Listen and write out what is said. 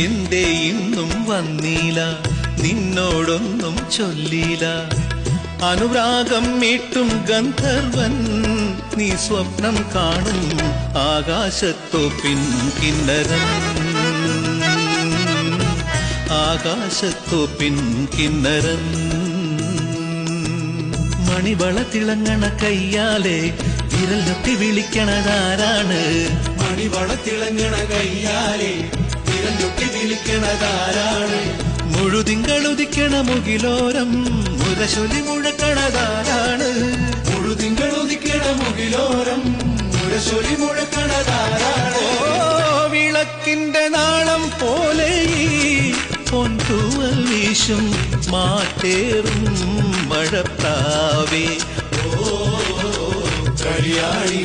എന്തേ ഇന്നും വന്നീല, നിന്നോടൊന്നും ചൊല്ലീല. അനുരാഗം മീട്ടും ഗന്ധർവൻ നീ സ്വപ്നം കാണും ആകാശത്തോപ്പിൻ കിന്നരൻ, ആകാശത്തോപ്പിൻ കിന്നരൻ. മണിവള തിളങ്ങണ കയ്യാലെ വിരൽ ഞൊട്ടി വിളിക്കണതാരാണ്? മണിവള തിളങ്ങണ കയ്യാലെ വിരൽ ഞൊട്ടി വിളിക്കണതാരാണ്? മുഴുതിങ്കളുദിക്കണ മുകിലോരം മുരശൊലി മുഴക്കണതാരാണ്? മുഴുതിങ്കളുദിക്കണ മുകിലോരം മുരശൊലി മുഴക്കണതാരാണ്? ഓ വിളക്കിന്റെ നാളം പോലെ പൊൻതൂവൽ വീശും മാറ്റേറും മഴപ്രാവേ, കളിയാടി